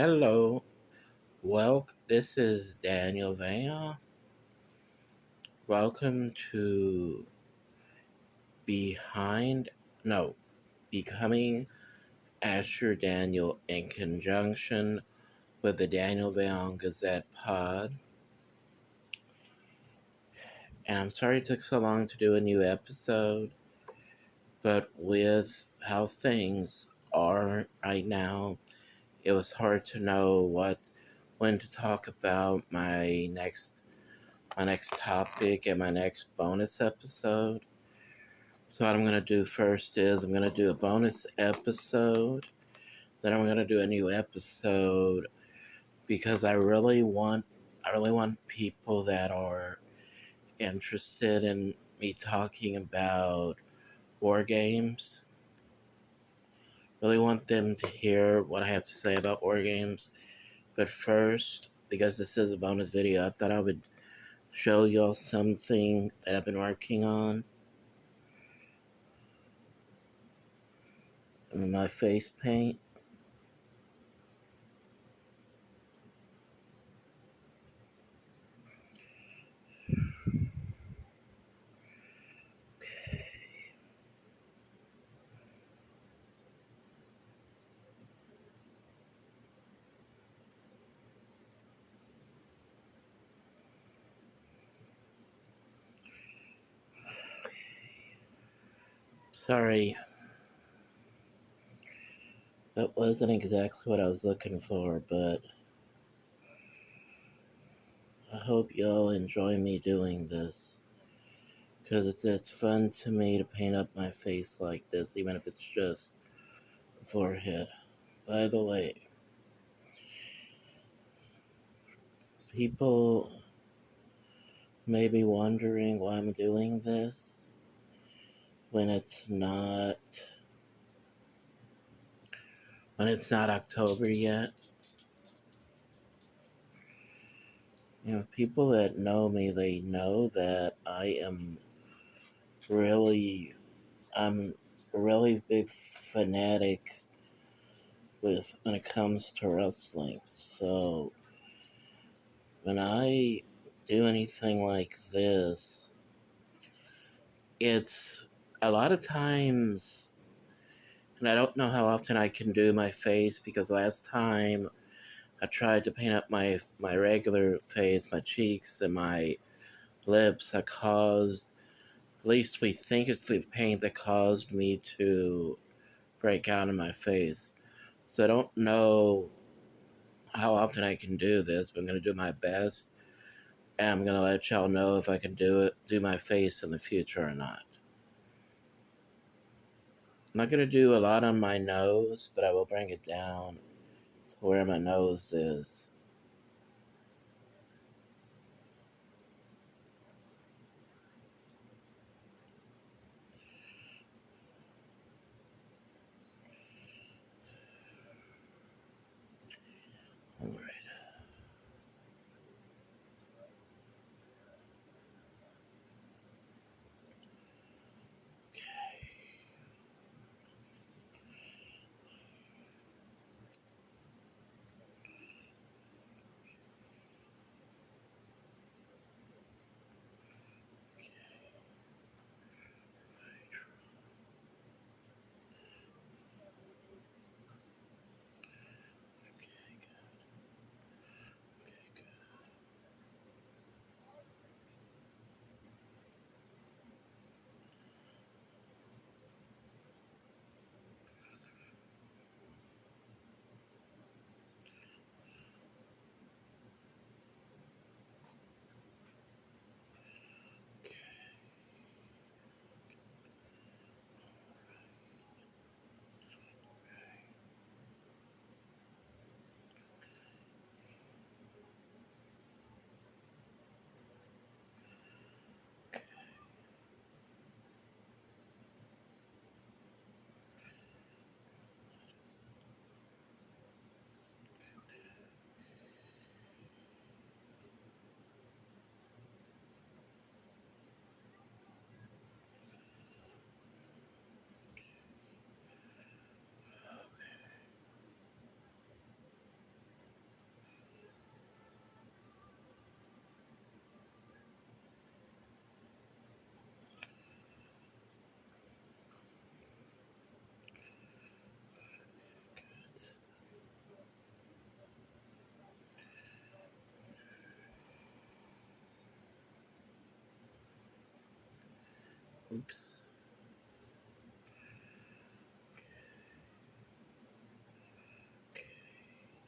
Hello, this is Daniel Vaya. Welcome to Behind, no, Becoming Asher Daniel in conjunction with the Daniel Vayon Gazette Pod. And I'm sorry it took so long to do a new episode, but with how things are right now, it was hard to know when to talk about my next topic and my next bonus episode. So what I'm going to do first is I'm going to do a bonus episode. Then I'm going to do a new episode because I really want people that are interested in me talking about war games. Really want them to hear what I have to say about war games. But first, because this is a bonus video, I thought I would show y'all something that I've been working on. My face paint. Sorry, that wasn't exactly what I was looking for, but I hope y'all enjoy me doing this. Because it's fun to me to paint up my face like this, even if it's just the forehead. By the way, people may be wondering why I'm doing this when it's not October yet. People that know me, they know that really, I'm a really big fanatic when it comes to wrestling. So when I do anything like this, it's a lot of times, and I don't know how often I can do my face because last time I tried to paint up my regular face, my cheeks and my lips, at least we think it's the paint that caused me to break out in my face. So I don't know how often I can do this, but I'm going to do my best. And I'm going to let y'all know if I can do my face in the future or not. I'm not going to do a lot on my nose, but I will bring it down to where my nose is. Alright.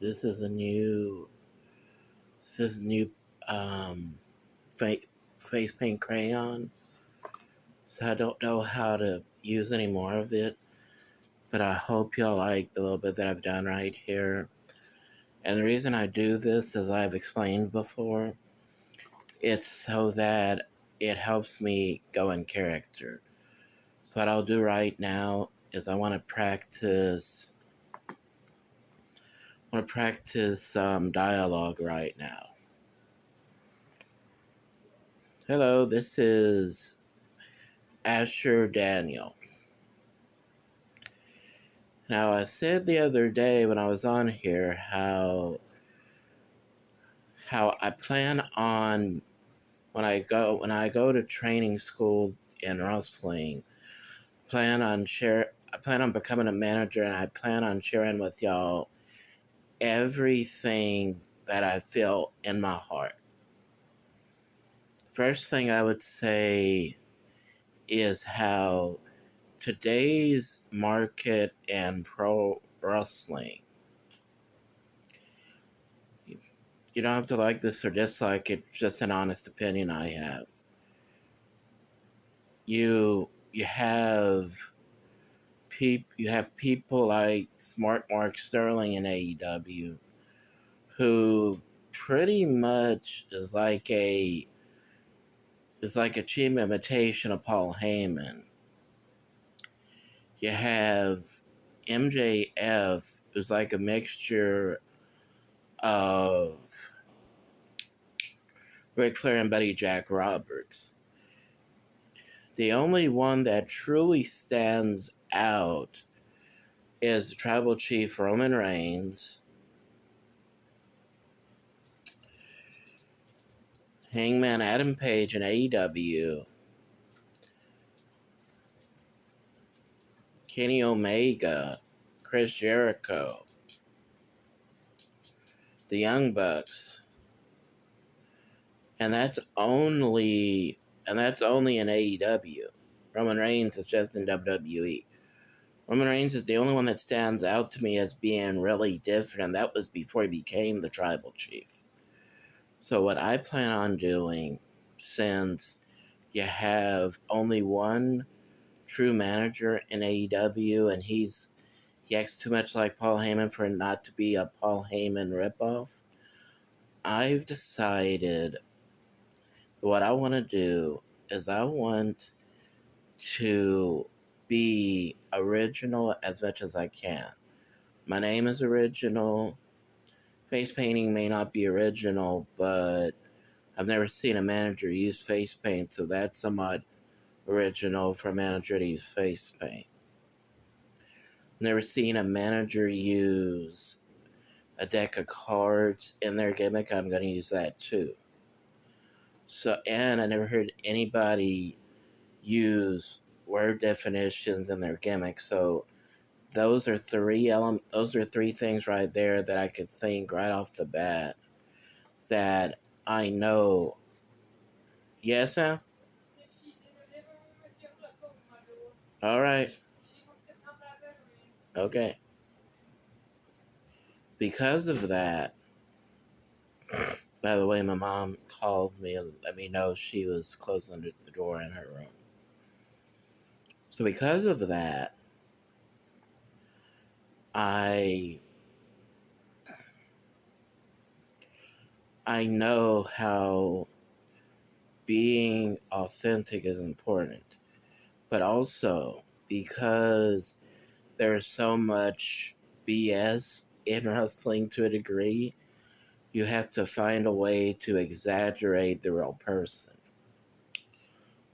This is a new, um, face paint crayon. So I don't know how to use any more of it, but I hope y'all like the little bit that I've done right here. And the reason I do this, as I've explained before, it's so that it helps me go in character. So what I'll do right now is I want to practice dialogue right now. Hello, this is Asher Daniel. Now, I said the other day when I was on here how I plan on when I go to training school in wrestling, I plan on becoming a manager, and I plan on sharing with y'all everything that I feel in my heart. First thing I would say is how today's market and pro wrestling, you don't have to like this or dislike it, just an honest opinion I have. You have people like Smart Mark Sterling in AEW who pretty much is like a cheap imitation of Paul Heyman. You have MJF, who's like a mixture of Ric Flair and Buddy Jack Roberts. The only one that truly stands out is the Tribal Chief Roman Reigns, Hangman Adam Page in AEW, Kenny Omega, Chris Jericho, the Young Bucks, and that's only in AEW. Roman Reigns is just in WWE. Roman Reigns is the only one that stands out to me as being really different, and that was before he became the Tribal Chief. So what I plan on doing, since you have only one true manager in AEW, and he acts too much like Paul Heyman for it not to be a Paul Heyman ripoff, I've decided what I want to do is I want to be original as much as I can. My name is original. Face painting may not be original, but I've never seen a manager use face paint, so that's somewhat original for a manager to use face paint. Never seen a manager use a deck of cards in their gimmick. I'm going to use that too. So, and I never heard anybody use word definitions in their gimmick. So, those are three things right there that I could think right off the bat that I know. Yes, ma'am? All right. Okay. Because of that, by the way, my mom called me and let me know she was closing the door in her room. So because of that, I know how being authentic is important. But also because there's so much BS in wrestling to a degree, you have to find a way to exaggerate the real person.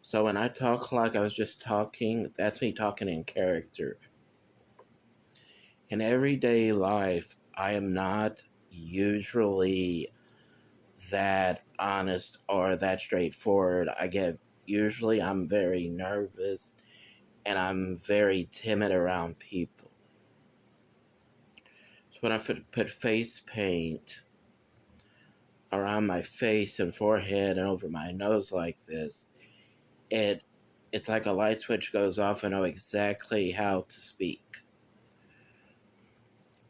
So when I talk like I was just talking, that's me talking in character. In everyday life, I am not usually that honest or that straightforward. Usually I'm very nervous and I'm very timid around people. So when I put face paint around my face and forehead and over my nose like this, it's like a light switch goes off and I know exactly how to speak.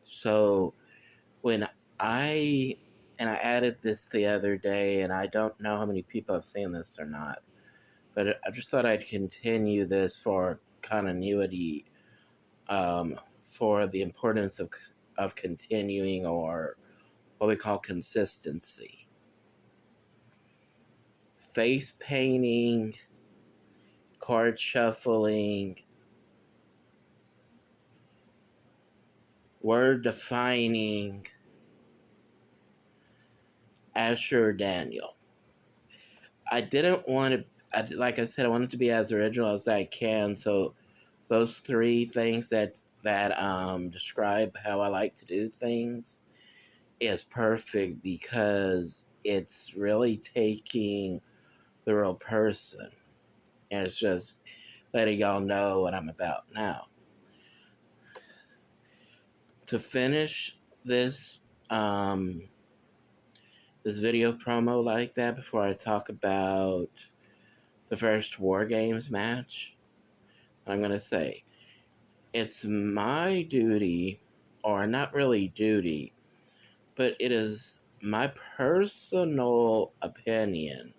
So when I and I added this the other day, and I don't know how many people have seen this or not, but I just thought I'd continue this for continuity, for the importance of continuing, or what we call consistency. Face painting, card shuffling, word defining, Asher Daniel. I didn't want to, like I said, I wanted to be as original as I can. So those three things that describe how I like to do things is perfect, because it's really taking the real person, and it's just letting y'all know what I'm about now. To finish this this video promo like that, before I talk about the first War Games match, I'm going to say it's my duty, or not really duty, but it is my personal opinion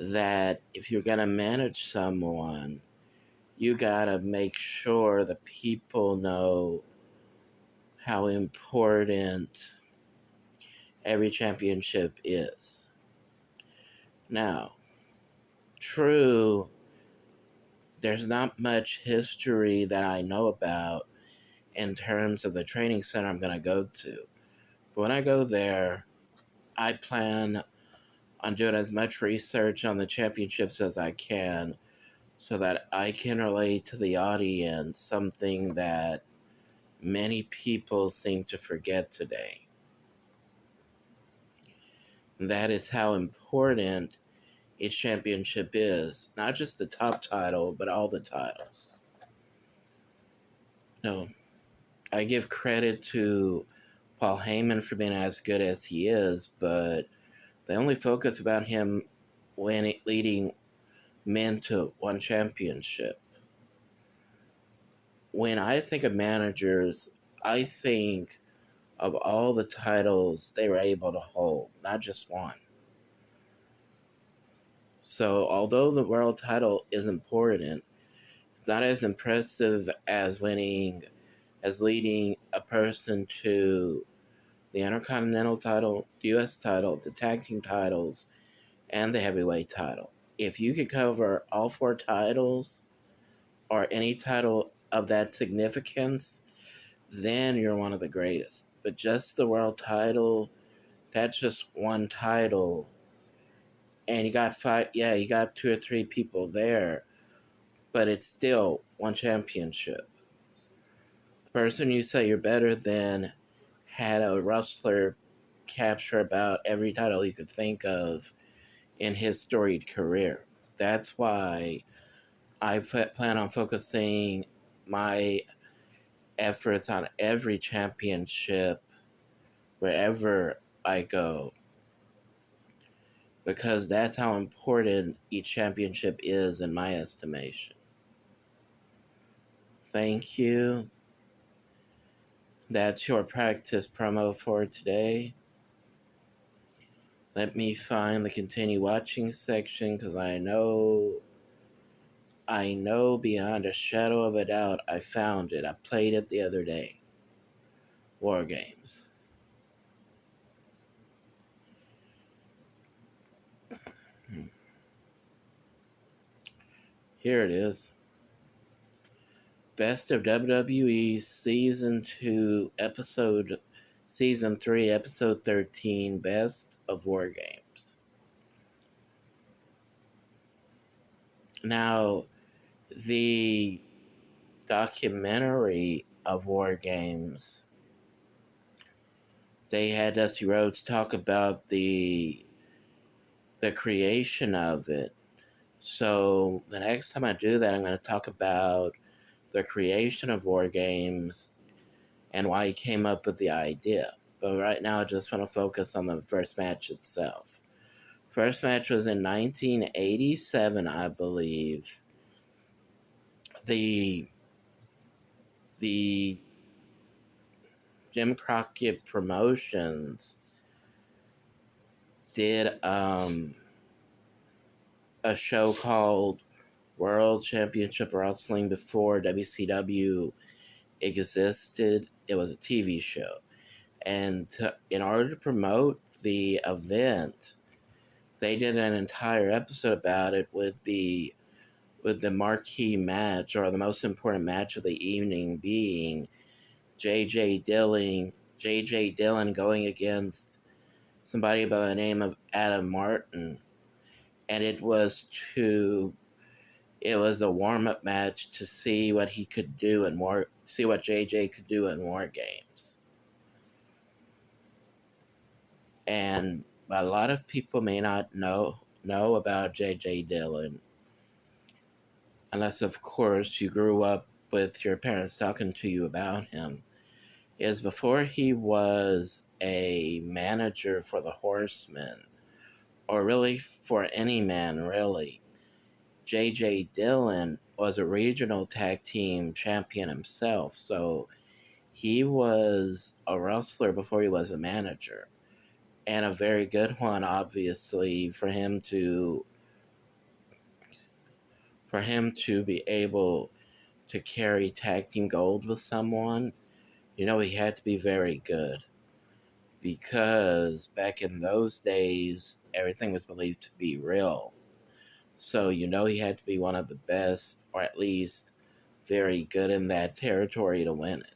that if you're going to manage someone, you got to make sure the people know how important every championship is. Now, true, there's not much history that I know about in terms of the training center I'm going to go to. But when I go there, I plan on doing as much research on the championships as I can, so that I can relate to the audience something that many people seem to forget today. And that is how important each championship is. Not just the top title, but all the titles. No, I give credit to Paul Heyman for being as good as he is, but they only focus about him when leading men to one championship. When I think of managers, I think of all the titles they were able to hold, not just one. So although the world title is important, it's not as impressive as leading a person to the Intercontinental title, the U.S. title, the tag team titles, and the heavyweight title. If you could cover all four titles, or any title of that significance, then you're one of the greatest. But just the world title, that's just one title. And you got you got two or three people there, but it's still one championship. The person you say you're better than had a wrestler capture about every title you could think of in his storied career. That's why I plan on focusing my efforts on every championship wherever I go, because that's how important each championship is in my estimation. Thank you. That's your practice promo for today. Let me find the continue watching section, because I know beyond a shadow of a doubt I found it. I played it the other day. War Games. Here it is. Best of WWE Season 2, Season 3, Episode 13, Best of War Games. Now, the documentary of War Games, they had Dusty Rhodes talk about the creation of it. So the next time I do that, I'm going to talk about the creation of War Games and why he came up with the idea. But right now I just want to focus on the first match itself. First match was in 1987, I believe. The Jim Crockett Promotions did a show called World Championship Wrestling before WCW existed. It was a TV show. And in order to promote the event, they did an entire episode about it with the marquee match, or the most important match of the evening, being J.J. Dillon going against somebody by the name of Adam Martin. And it was a warm-up match to see what he could do see what JJ could do in War Games. And a lot of people may not know about J.J. Dillon, unless, of course, you grew up with your parents talking to you about him, is before he was a manager for the Horsemen, or really for any man, really, J.J. Dillon was a regional tag team champion himself, so he was a wrestler before he was a manager. And a very good one, obviously, for him to be able to carry tag team gold with someone, he had to be very good. Because back in those days, everything was believed to be real. So he had to be one of the best, or at least very good in that territory to win it.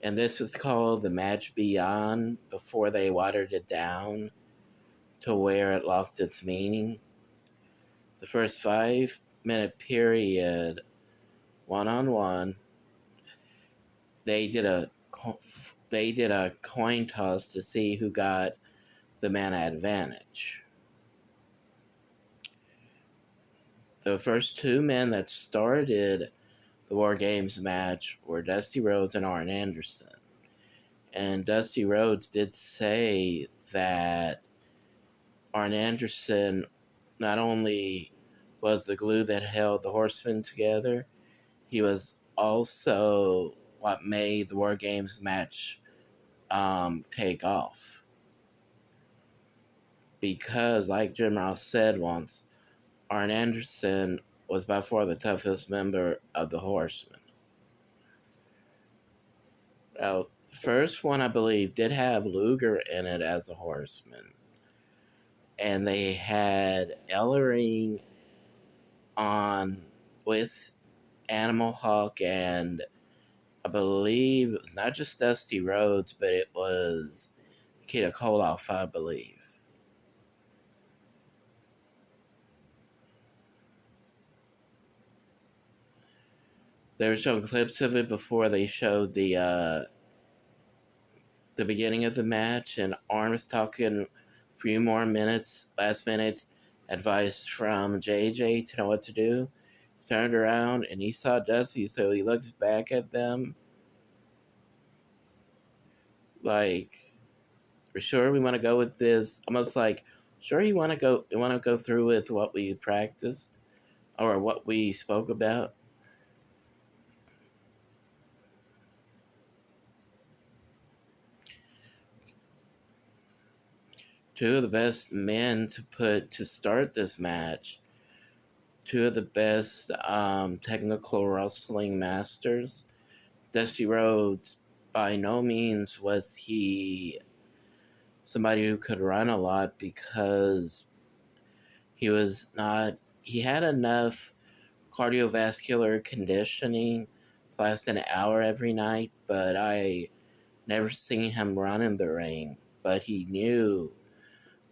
And this was called the Match Beyond before they watered it down to where it lost its meaning. The first 5-minute period, one-on-one, they did a coin toss to see who got the man advantage. The first two men that started the War Games match were Dusty Rhodes and Arn Anderson. And Dusty Rhodes did say that Arn Anderson not only was the glue that held the Horsemen together, he was also what made the War Games match take off. Because, like Jim Ross said once, Arn Anderson was by far the toughest member of the Horsemen. Well, the first one, I believe, did have Luger in it as a Horseman. And they had Ellering on with Animal Hawk, and I believe it was not just Dusty Rhodes, but it was Nikita Koloff, I believe. They were showing clips of it before they showed the beginning of the match, and Arn was talking a few more minutes, last minute advice from JJ to know what to do. Turned around and he saw Dusty, so he looks back at them like, "We're sure we want to go with this?" Almost like, "Sure you want to go through with what we practiced or what we spoke about?" Two of the best men to start this match. Two of the best technical wrestling masters. Dusty Rhodes, by no means was he somebody who could run a lot, because he had enough cardiovascular conditioning to last an hour every night, but I never seen him run in the ring. But he knew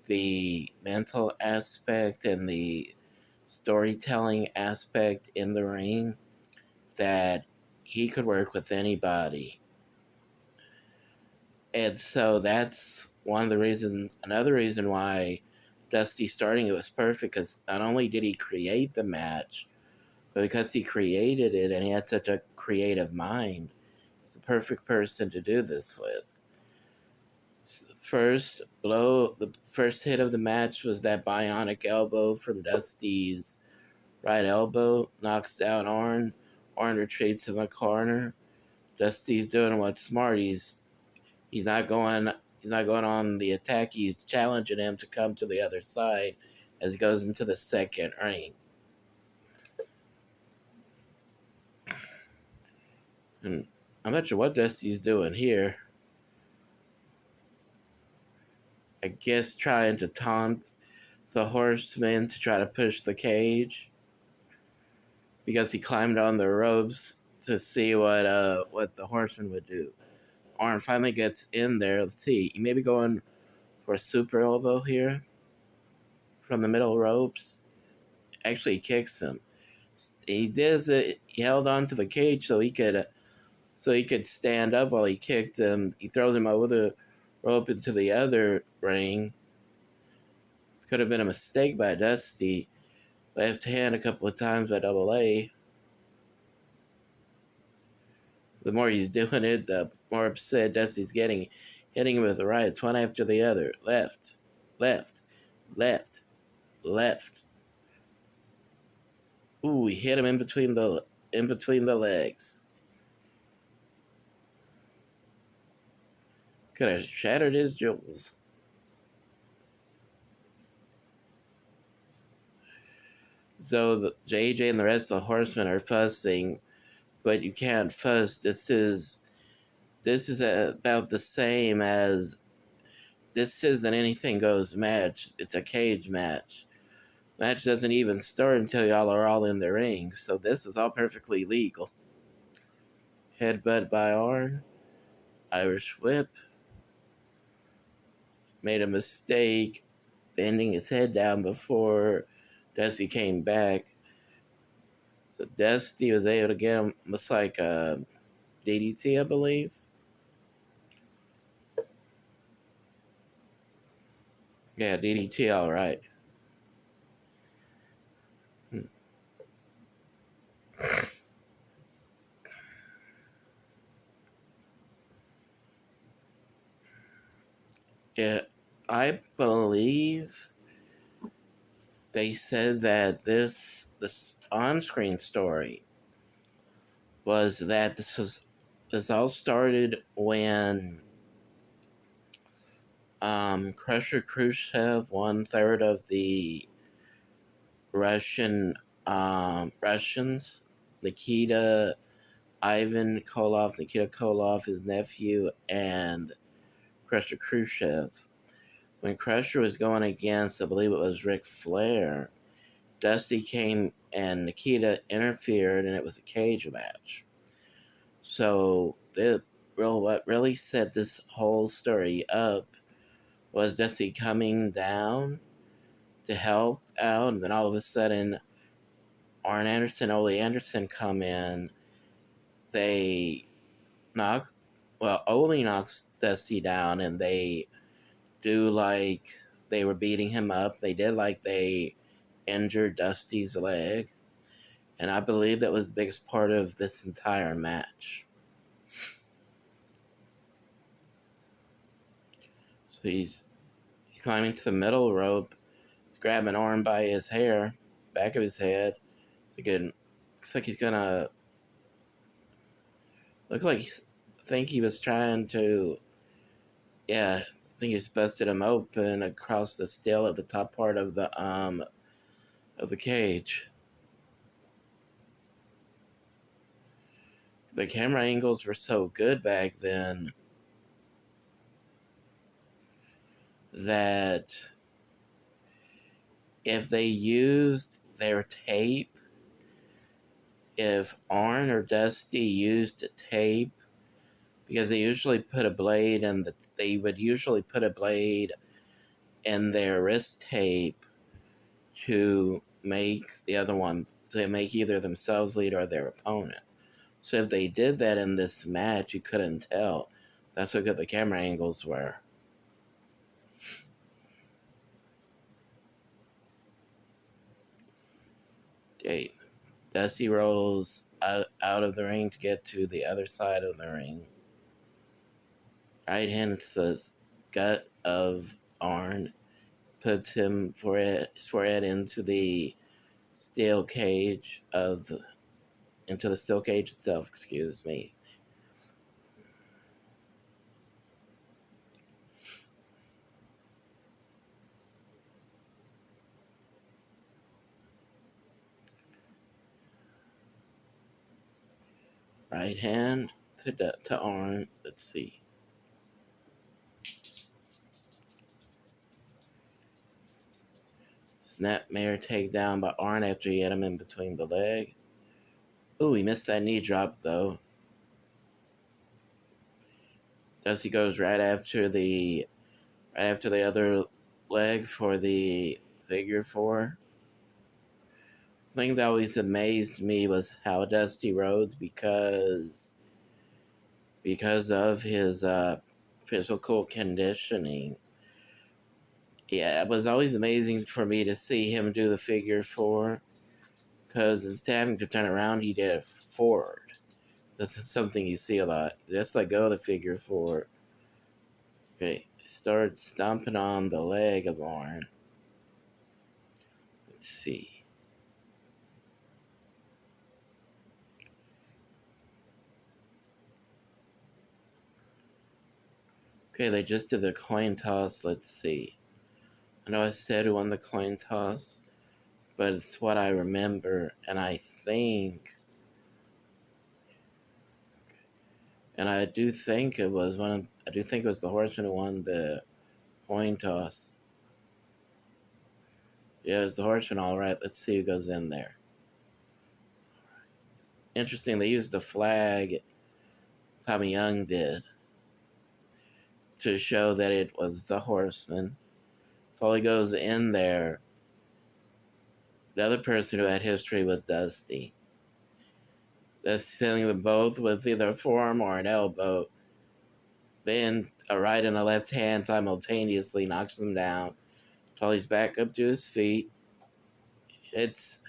the mental aspect and the storytelling aspect in the ring, that he could work with anybody. And so that's another reason why Dusty starting it was perfect, because not only did he create the match, but because he created it and he had such a creative mind, he's the perfect person to do this with. The first hit of the match was that bionic elbow from Dusty's right elbow, knocks down Arn. Arn retreats in the corner. Dusty's doing what's smart. He's not going on the attack. He's challenging him to come to the other side as he goes into the second ring. And I'm not sure what Dusty's doing here. I guess trying to taunt the Horseman to try to push the cage, because he climbed on the ropes to see what the Horseman would do. Arn finally gets in there. Let's see. He may be going for a super elbow here from the middle ropes. Actually, he kicks him. He does it. He held on to the cage so he could stand up while he kicked him. He throws him over the rope into the other ring. Could have been a mistake by Dusty. Left hand a couple of times by Double A. The more he's doing it, the more upset Dusty's getting. Hitting him with the rights, one after the other. Left, left, left, left. Ooh, he hit him in between the legs. Could have shattered his jewels. So the JJ and the rest of the Horsemen are fussing, but you can't fuss. This is about the same as, this isn't anything goes match. It's a cage match. Match doesn't even start until y'all are all in the ring, so this is all perfectly legal. Headbutt by Arn. Irish whip. Made a mistake bending his head down before Dusty came back. So Dusty was able to get him almost like a DDT, I believe. Yeah, DDT, all right. Yeah, I believe they said that this on-screen story was that this all started when Crusher Khrushchev, 1/3 of the Russians, Nikita Koloff, his nephew, and Crusher Khrushchev. When Crusher was going against, I believe it was Ric Flair, Dusty came and Nikita interfered, and it was a cage match. So what really set this whole story up was Dusty coming down to help out, and then all of a sudden, Arn Anderson, Ole Anderson come in. Ole knocks Dusty down, and they do like they were beating him up. They did like they injured Dusty's leg. And I believe that was the biggest part of this entire match. So he's climbing to the middle rope, grabbing Arn by his hair, back of his head. Looks like he's gonna. I think he was trying to. Yeah, I think he just busted him open across the steel at the top part of the cage. The camera angles were so good back then that if they used their tape, if Arn or Dusty used tape, because they usually put a blade in their wrist tape to make either themselves lead or their opponent. So if they did that in this match, you couldn't tell. That's how good the camera angles were. Okay, Dusty rolls out of the ring to get to the other side of the ring. Right hand to the gut of Arn, puts his forehead into the steel cage itself, excuse me. right hand to arm. Let's see. Snapmare takedown by Arn after he hit him in between the leg. Ooh, he missed that knee drop though. Dusty goes right after the other leg for the figure four. The thing that always amazed me was how Dusty Rhodes, because of his physical conditioning. Yeah, it was always amazing for me to see him do the figure four, because instead of having to turn around, he did it forward. That's something you see a lot. Just let go of the figure four. Okay, start stomping on the leg of Arn. Let's see. Okay, they just did the coin toss. Let's see. I know I said who won the coin toss, but it's what I remember, and I do think it was the Horseman who won the coin toss. Yeah, it was the Horseman, all right. Let's see who goes in there. Interesting, they used the flag Tommy Young did to show that it was the Horseman. So he goes in there. The other person who had history with Dusty. That's hitting them both with either a forearm or an elbow. Then a right and a left hand simultaneously knocks them down. Tully's back up to his feet. Hits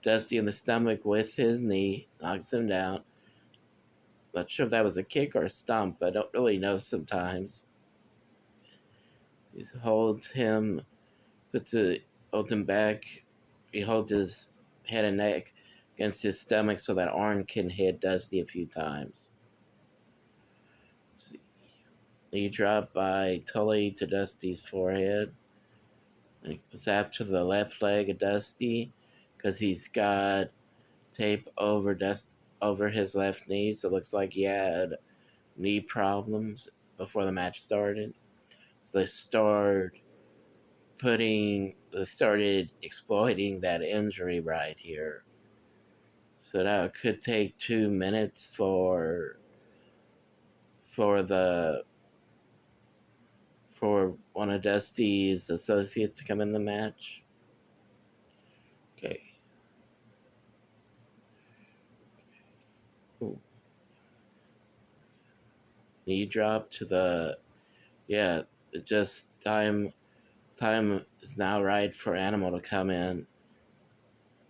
Dusty in the stomach with his knee. Knocks him down. Not sure if that was a kick or a stomp. I don't really know sometimes. He holds him back. He holds his head and neck against his stomach so that Arn can hit Dusty a few times. He dropped by Tully to Dusty's forehead. And he goes after the left leg of Dusty because he's got tape over his left knee, so it looks like he had knee problems before the match started. So they started exploiting that injury right here. So now it could take 2 minutes for one of Dusty's associates to come in the match. Okay. Ooh. Knee drop to the... Yeah, just time is now right for Animal to come in.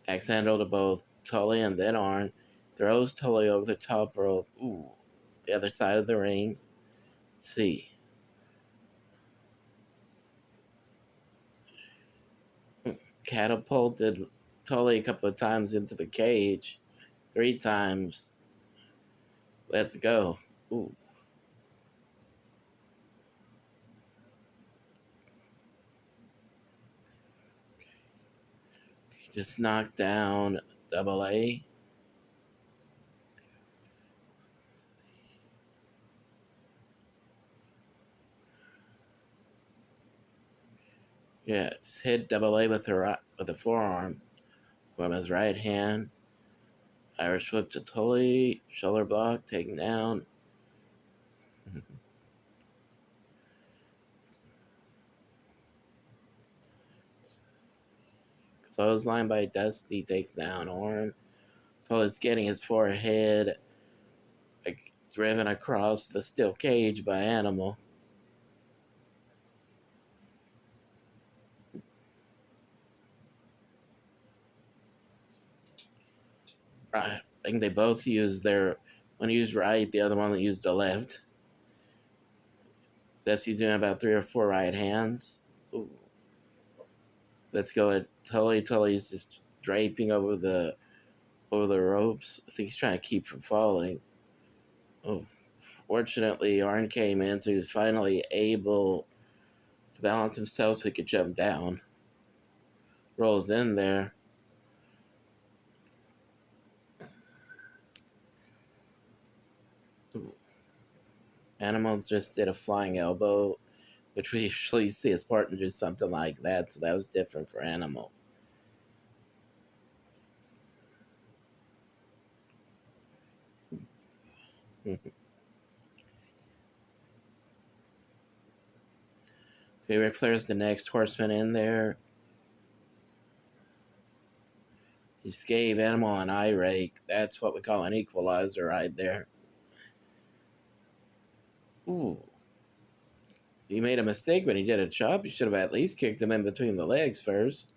Axe handle to both Tully and then Arn. Throws Tully over the top rope. Ooh. The other side of the ring. Let's see. Catapulted Tully a couple of times into the cage. 3 times. Let's go. Ooh. Just knocked down Double A. Yeah, just hit Double A with a forearm from his right hand. Irish whip to Tully. Shoulder block, taken down. Clothesline by Dusty takes down Arn. Tully's getting his forehead driven across the steel cage by Animal. I think they both used one used right, the other one used the left. Dusty doing about 3 or 4 right hands. Ooh. Let's go at Tully. Tully's just draping over the ropes. I think he's trying to keep from falling. Oh, fortunately, Arn came in, so he was finally able to balance himself so he could jump down. Rolls in there. Animal just did a flying elbow, which we usually see his partner do something like that, so that was different for Animal. Okay, Ric Flair's the next horseman in there. He just gave Animal an eye rake. That's what we call an equalizer right there. Ooh. He made a mistake when he did a chop. He should have at least kicked him in between the legs first.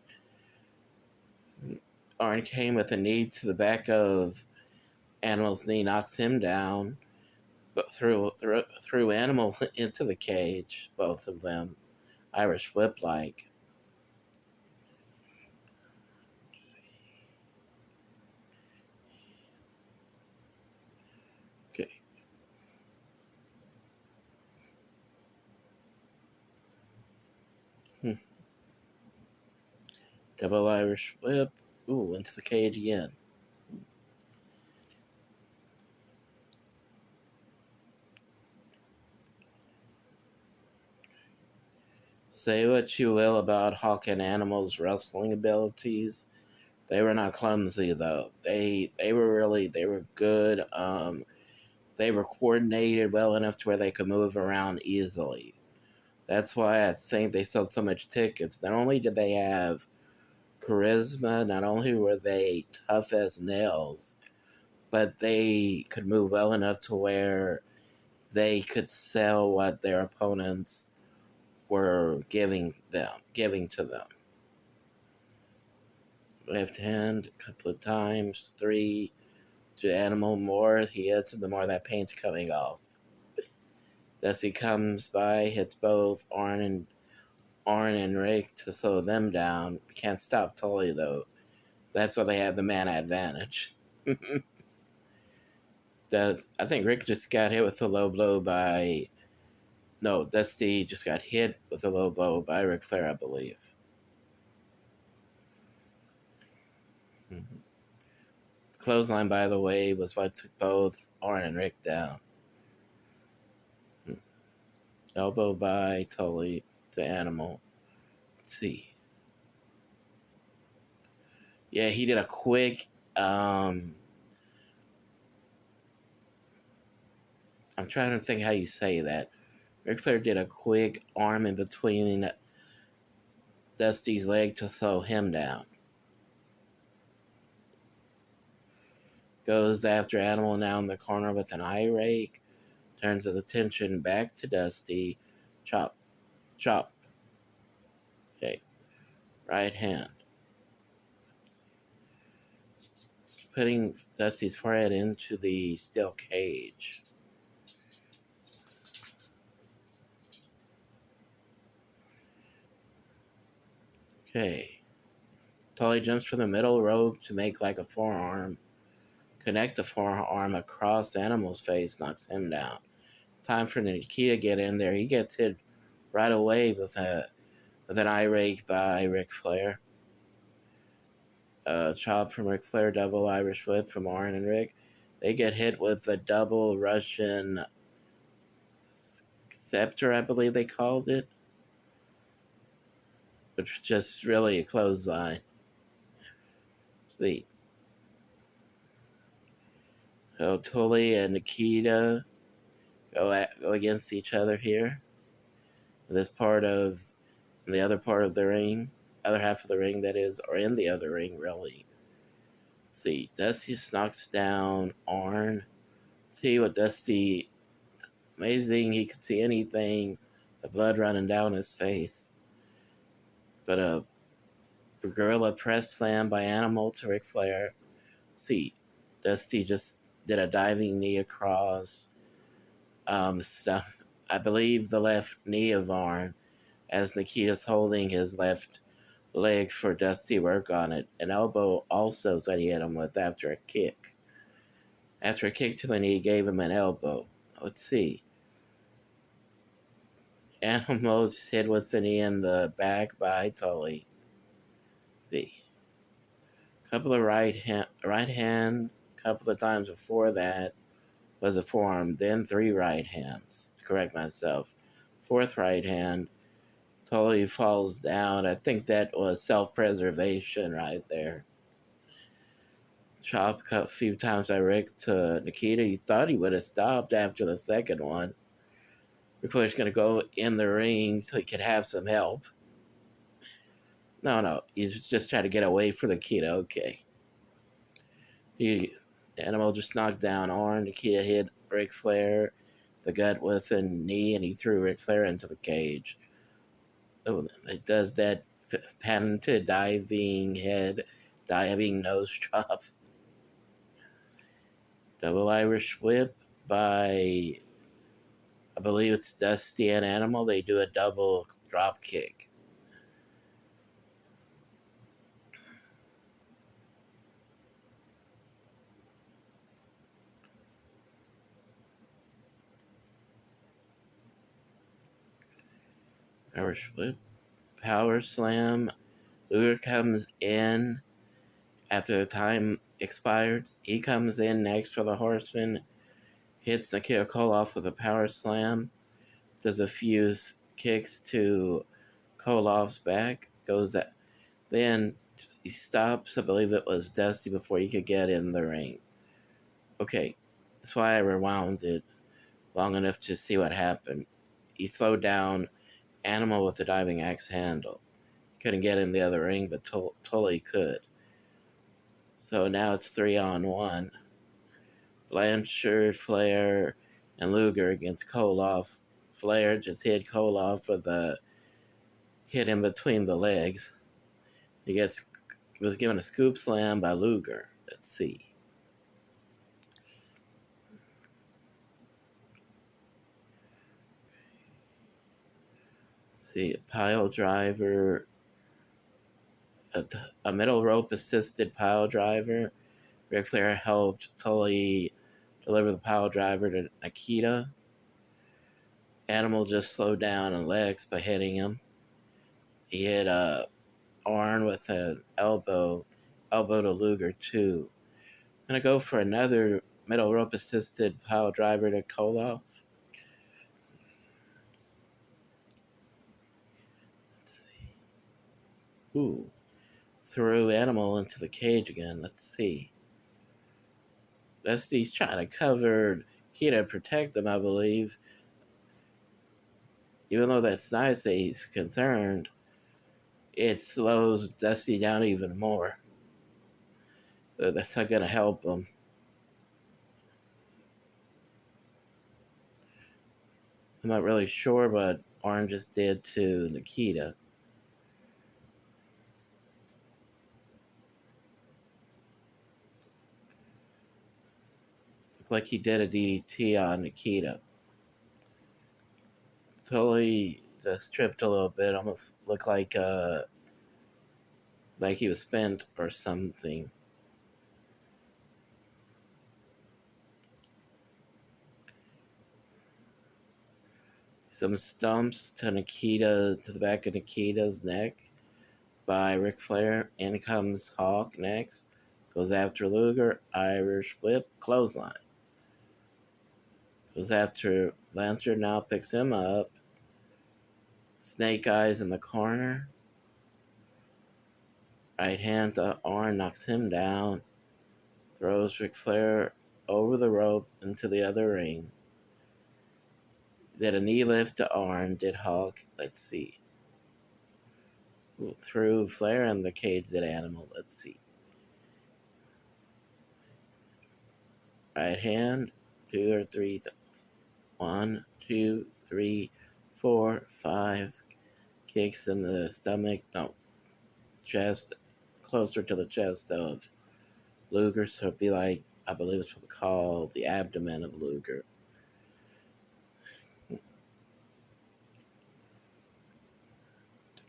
Arn came with a knee to the back of Animal's knee, knocks him down, but threw Animal into the cage, both of them. Irish whip like. Okay. Double Irish whip. Ooh, into the cage again. Say what you will about Hawk and Animal's wrestling abilities. They were not clumsy though. They were good. They were coordinated well enough to where they could move around easily. That's why I think they sold so much tickets. Not only did they have charisma, not only were they tough as nails, but they could move well enough to where they could sell what their opponents were giving to them. Left hand a couple of times, 3 to Animal. More he hits, the more that paint's coming off. Dusty comes by, hits both Arn and Rick to slow them down. Can't stop Tully though. That's why they have the man advantage. I think Rick just got hit with a low blow by. No, Dusty just got hit with a low blow by Ric Flair, I believe. Mm-hmm. Clothesline, by the way, was what took both Arn and Rick down. Elbow by Tully to Animal. Let's see. Yeah, he did a quick. I'm trying to think how you say that. Ric Flair did a quick arm in between Dusty's leg to slow him down. Goes after Animal now in the corner with an eye rake. Turns his attention back to Dusty. Chop. Chop. Okay. Right hand. Putting Dusty's forehead into the steel cage. Okay. Tully jumps for the middle rope to make like a forearm. Connect the forearm across Animal's face, knocks him down. Time for Nikita to get in there. He gets hit right away with an eye rake by Ric Flair. Chop from Ric Flair, double Irish whip from Arn and Rick. They get hit with a double Russian scepter, I believe they called it, which was just really a clothesline. Let's see. So Tully and Nikita go against each other here. This part of the other part of the ring, other half of the ring that is, or in the other ring really. Let's see, Dusty knocks down Arn. See what Dusty. Amazing, he could see anything. The blood running down his face. But a gorilla press slam by Animal to Ric Flair. See, Dusty just did a diving knee across stuff. I believe the left knee of Arn, as Nikita's holding his left leg for Dusty to work on it. An elbow also that he hit him with after a kick. After a kick to the knee, he gave him an elbow. Let's see. Animal's hit with the knee in the back by Tully. See. Couple of right hand, couple of times before that. was a forearm, then 3 right hands. To correct myself. 4th right hand, totally falls down. I think that was self-preservation right there. Chop cut a few times by Rick to Nikita. He thought he would have stopped after the second one. Ric Flair's going to go in the ring so he could have some help. No, he's just trying to get away from Nikita. Okay. The Animal just knocked down Arn. Nikita hit Ric Flair the gut with a knee, and he threw Ric Flair into the cage. Oh, it does that patented diving nose drop. Double Irish whip by, I believe it's Dusty and Animal. They do a double drop kick. Irish whip. Power slam. Luger comes in after the time expired. He comes in next for the Horseman. Hits Nikita Koloff with a power slam. Does a few kicks to Koloff's back. Goes that. Then he stops. I believe it was Dusty before he could get in the ring. Okay, that's why I rewound it long enough to see what happened. He slowed down Animal with the diving axe handle. Couldn't get in the other ring, but totally could. So now it's 3-on-1. Blanchard, Flair, and Luger against Koloff. Flair just hit Koloff with a hit in between the legs. He was given a scoop slam by Luger. Let's see. A pile driver, a middle rope assisted pile driver. Ric Flair helped Tully deliver the pile driver to Nikita. Animal just slowed down on legs by hitting him. He hit Arn with an elbow to Luger too. I'm gonna go for another middle rope assisted pile driver to Koloff. Let's see. Ooh. Threw Animal into the cage again. Let's see. Dusty's trying to cover Kita to protect him, I believe. Even though that's nice that he's concerned, it slows Dusty down even more. That's not going to help him. I'm not really sure what Arn just did to Nikita. Looked like he did a DDT on Nikita. Totally just tripped a little bit. Almost looked like he was spent or something. Some stumps to the back of Nikita's neck by Ric Flair. In comes Hawk next. Goes after Luger. Irish whip. Clothesline. Goes after Blanchard. Now picks him up. Snake Eyes in the corner. Right hand to Arn. Knocks him down. Throws Ric Flair over the rope into the other ring. Did a knee lift to Arn. Did Hawk. Let's see. Threw Flair in the cage. Did Animal. Let's see. Right hand. 2 or 3. 1, 2, 3, 4, 5. Kicks in the stomach. No. Chest. Closer to the chest of Luger. So it'd be like, I believe it's called the abdomen of Luger.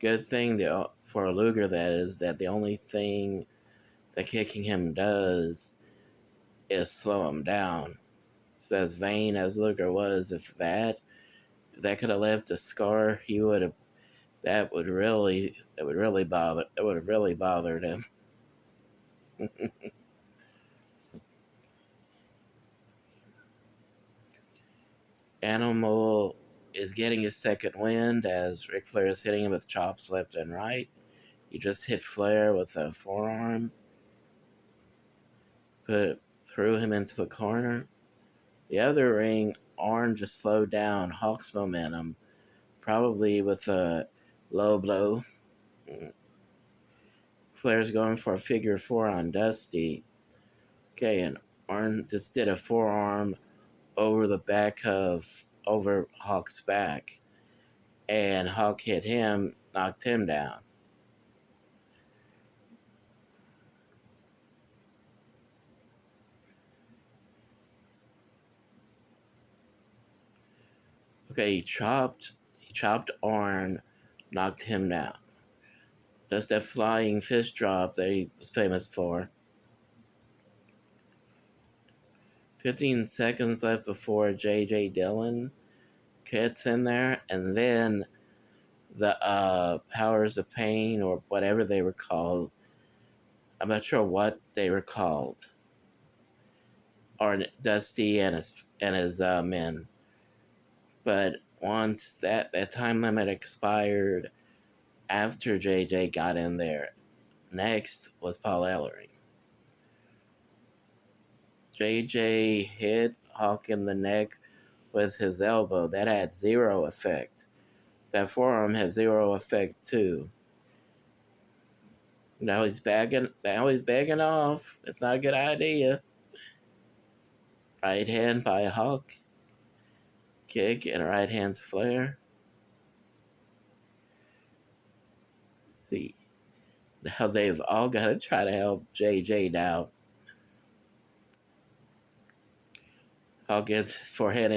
Good thing for Luger that the only thing that kicking him does is slow him down. So as vain as Luger was, if that could have left a scar, that would have really bothered him. Animal is getting his second wind as Ric Flair is hitting him with chops left and right. He just hit Flair with a forearm, threw him into the corner. The other ring, Arn just slowed down Hawk's momentum, probably with a low blow. Flair's going for a figure four on Dusty. Okay, and Arn just did a forearm over Hawk's back, and Hawk hit him, knocked him down. Okay, he chopped Arn, knocked him down. That's that flying fist drop that he was famous for. 15 seconds left before J.J. Dillon gets in there, and then the Powers of Pain, or whatever they were called. I'm not sure what they were called. Or Dusty and his men. But once that time limit expired, after JJ got in there, next was Paul Ellering. JJ hit Hawk in the neck with his elbow. That had zero effect. That forearm has zero effect too. Now he's backing off. It's not a good idea. Right hand by Hawk. Kick and right hand to Flair. Let's see. Now they've all got to try to help JJ now. Hawk gets his forehead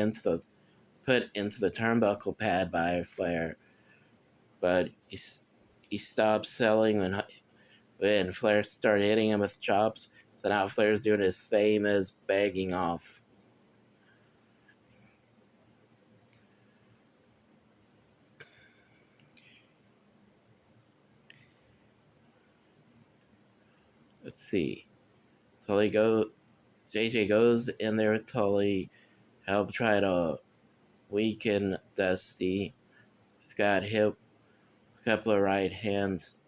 put into the turnbuckle pad by Flair, but he stopped selling when Flair started hitting him with chops. So now Flair's doing his famous begging off. Let's see. JJ goes in there with Tully, help try to weaken Dusty. He's got hit a couple of right hands.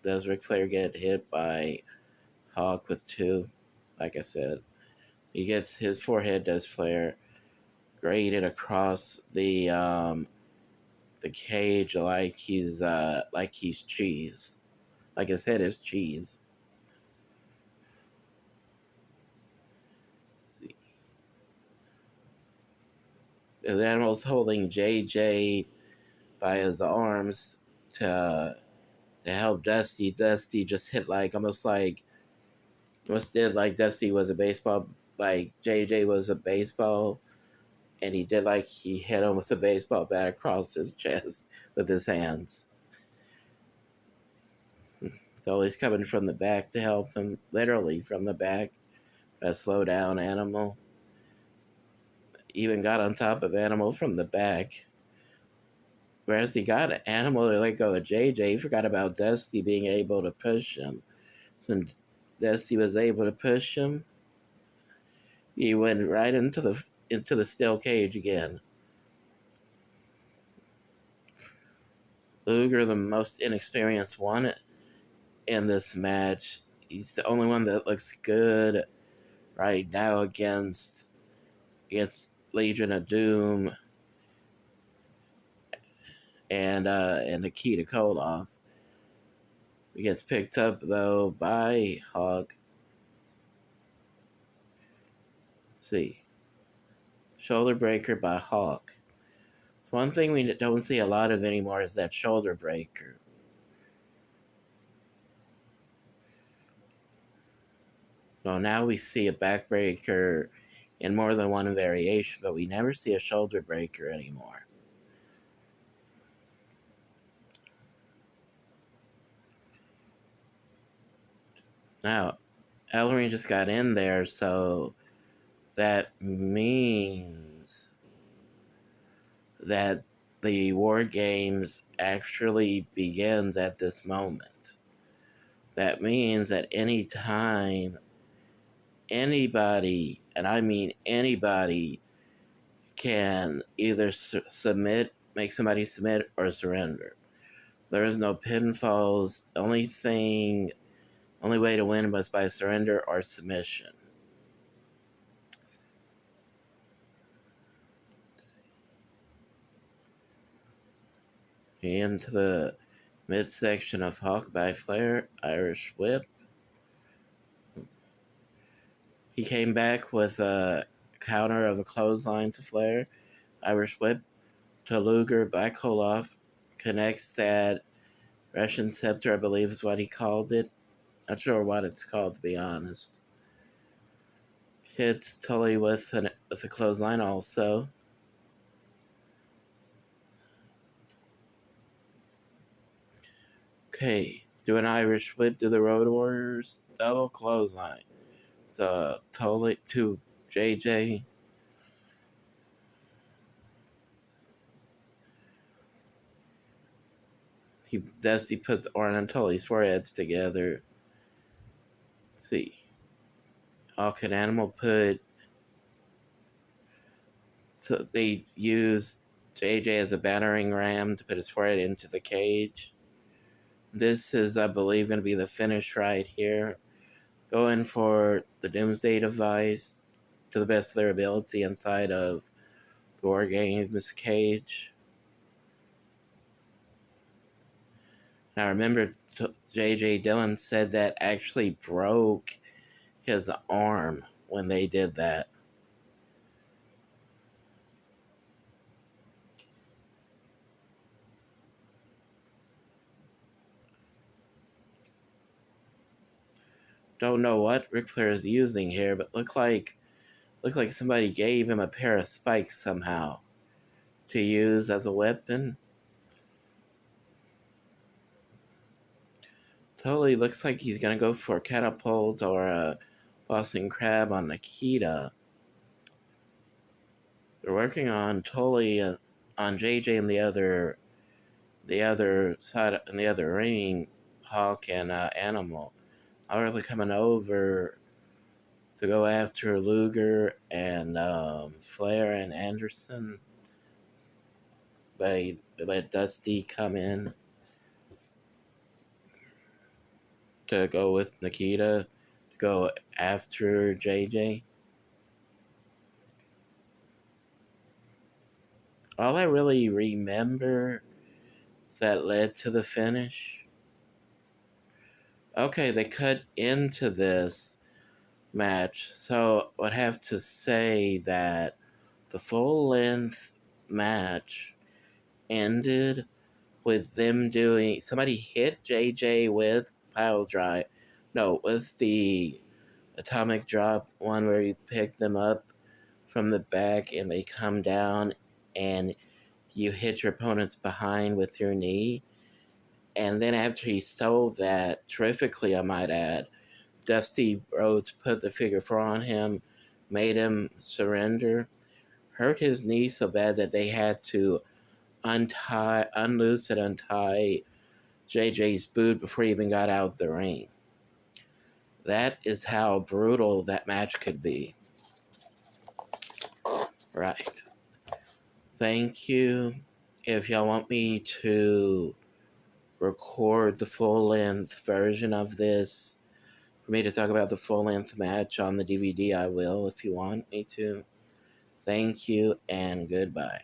Does Ric Flair get hit by Hawk with two? Like I said, he gets his forehead, does Flair, graded across the cage like he's cheese, like his head is cheese. Let's see. The animal's holding JJ by his arms to help Dusty. Dusty just hit almost did like Dusty was a baseball, like JJ was a baseball, and he did like he hit him with a baseball bat across his chest with his hands. So he's coming from the back to help him, literally from the back. A slow down Animal. Even got on top of Animal from the back. Whereas he got Animal to let go of JJ, he forgot about Dusty being able to push him. When Dusty was able to push him, he went right into the steel cage again. Luger, the most inexperienced one in this match. He's the only one that looks good right now against Legion of Doom and Nikita Koloff. He gets picked up though by Hawk. Let's see. Shoulder breaker by Hawk. One thing we don't see a lot of anymore is that shoulder breaker. Well, now we see a backbreaker in more than one variation, but we never see a shoulder breaker anymore. Now, Ellering just got in there, so that means that the War Games actually begins at this moment. That means that any time anybody, and I mean anybody, can either submit, make somebody submit, or surrender. There is no pinfalls. The only way to win was by surrender or submission. Into the midsection of Hawk by Flair, Irish Whip. He came back with a counter of a clothesline to Flair, Irish Whip to Luger by Koloff. Connects that Russian Scepter, I believe is what he called it. Not sure what it's called, to be honest. Hits Tully with a clothesline also. Okay, do an Irish Whip to the Road Warriors. Double clothesline. Tully to JJ. He puts Orton and Tully's foreheads together. Let's see. Hawk and Animal put. So they use JJ as a battering ram to put his forehead into the cage. This is, I believe, going to be the finish right here. Going for the Doomsday Device to the best of their ability inside of the War Games cage. Now remember, J.J. Dillon said that actually broke his arm when they did that. Don't know what Ric Flair is using here, but look like somebody gave him a pair of spikes somehow to use as a weapon. Totally looks like he's gonna go for a catapult or a Boston Crab on Nikita. They're working on Tully on JJ and the other side in the other ring, Hawk and Animal. Are really coming over to go after Luger and Flair and Anderson. They let Dusty come in to go with Nikita to go after JJ. All I really remember that led to the finish. Okay, they cut into this match, so I would have to say that the full-length match ended with them doing... Somebody hit JJ with pile drive. No, with the atomic drop, one where you pick them up from the back and they come down and you hit your opponent's behind with your knee. And then after he sold that, terrifically I might add, Dusty Rhodes put the figure 4 on him, made him surrender, hurt his knee so bad that they had to unloose and untie JJ's boot before he even got out of the ring. That is how brutal that match could be. Right. Thank you. If y'all want me to record the full-length version of this, for me to talk about the full-length match on the DVD, I will if you want me to. Thank you and goodbye.